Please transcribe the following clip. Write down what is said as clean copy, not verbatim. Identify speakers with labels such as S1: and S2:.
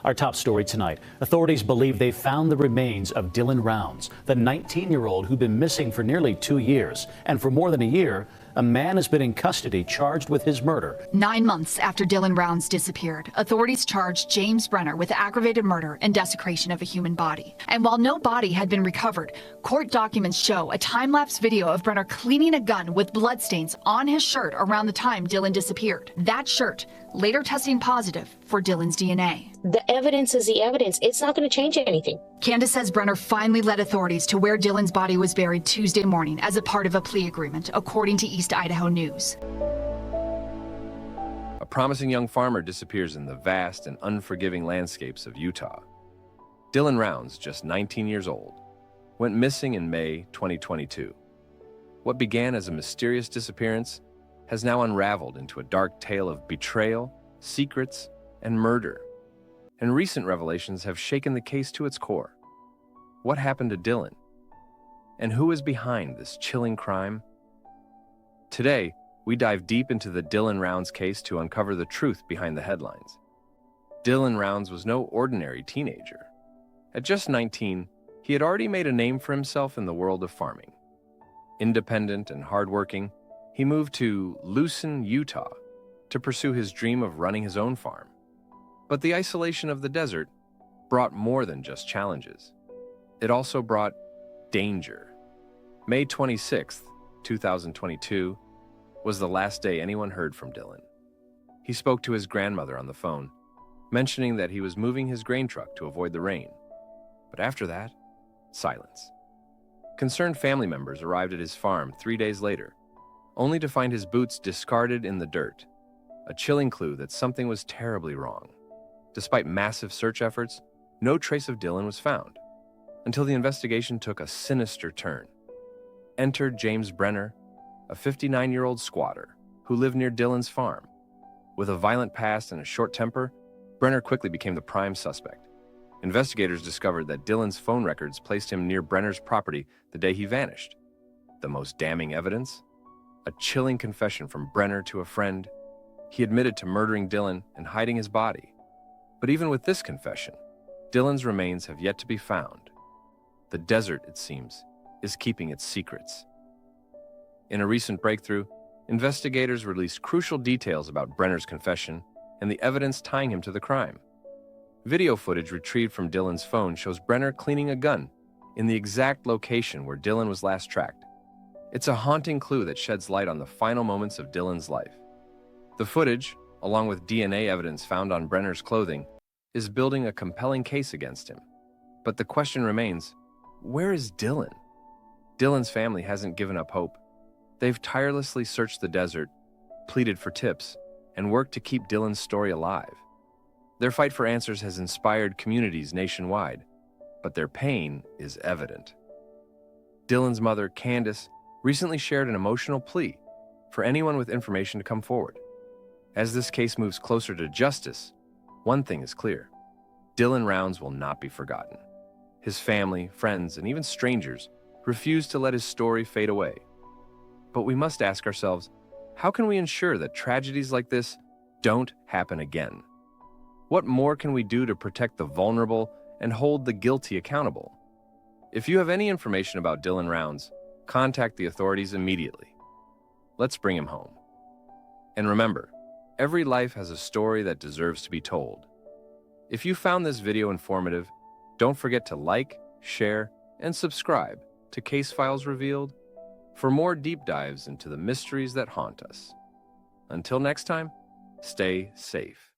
S1: Our top story tonight. Authorities believe they found the remains of Dylan Rounds, the 19-year-old who'd been missing for nearly 2 years. And for more than a year, a man has been in custody charged with his murder.
S2: 9 months after Dylan Rounds disappeared, authorities charged James Brenner with aggravated murder and desecration of a human body. And while no body had been recovered, court documents show a time-lapse video of Brenner cleaning a gun with bloodstains on his shirt around the time Dylan disappeared. That shirt later testing positive for Dylan's DNA.
S3: The evidence is the evidence. It's not going to change anything.
S2: Candace says Brenner finally led authorities to where Dylan's body was buried Tuesday morning as a part of a plea agreement, according to East Idaho News.
S4: A promising young farmer disappears in the vast and unforgiving landscapes of Utah. Dylan Rounds, just 19 years old, went missing in May 2022. What began as a mysterious disappearance has now unraveled into a dark tale of betrayal, secrets, and murder. And recent revelations have shaken the case to its core. What happened to Dylan? And who is behind this chilling crime? Today, we dive deep into the Dylan Rounds case to uncover the truth behind the headlines. Dylan Rounds was no ordinary teenager. At just 19, he had already made a name for himself in the world of farming. Independent and hardworking, he moved to Lucin, Utah, to pursue his dream of running his own farm. But the isolation of the desert brought more than just challenges. It also brought danger. May 26, 2022, was the last day anyone heard from Dylan. He spoke to his grandmother on the phone, mentioning that he was moving his grain truck to avoid the rain. But after that, silence. Concerned family members arrived at his farm 3 days later, only to find his boots discarded in the dirt, a chilling clue that something was terribly wrong. Despite massive search efforts, no trace of Dylan was found, until the investigation took a sinister turn. Enter James Brenner, a 59-year-old squatter who lived near Dylan's farm. With a violent past and a short temper, Brenner quickly became the prime suspect. Investigators discovered that Dylan's phone records placed him near Brenner's property the day he vanished. The most damning evidence? A chilling confession from Brenner to a friend. He admitted to murdering Dylan and hiding his body. But even with this confession, Dylan's remains have yet to be found. The desert, it seems, is keeping its secrets. In a recent breakthrough, investigators released crucial details about Brenner's confession and the evidence tying him to the crime. Video footage retrieved from Dylan's phone shows Brenner cleaning a gun in the exact location where Dylan was last tracked. It's a haunting clue that sheds light on the final moments of Dylan's life. The footage, along with DNA evidence found on Brenner's clothing, is building a compelling case against him. But the question remains, where is Dylan? Dylan's family hasn't given up hope. They've tirelessly searched the desert, pleaded for tips, and worked to keep Dylan's story alive. Their fight for answers has inspired communities nationwide, but their pain is evident. Dylan's mother, Candace, recently shared an emotional plea for anyone with information to come forward. As this case moves closer to justice, one thing is clear: Dylan Rounds will not be forgotten. His family, friends, and even strangers refuse to let his story fade away. But we must ask ourselves, how can we ensure that tragedies like this don't happen again? What more can we do to protect the vulnerable and hold the guilty accountable? If you have any information about Dylan Rounds, contact the authorities immediately. Let's bring him home. And remember, every life has a story that deserves to be told. If you found this video informative, don't forget to like, share, and subscribe to Case Files Revealed for more deep dives into the mysteries that haunt us. Until next time, stay safe.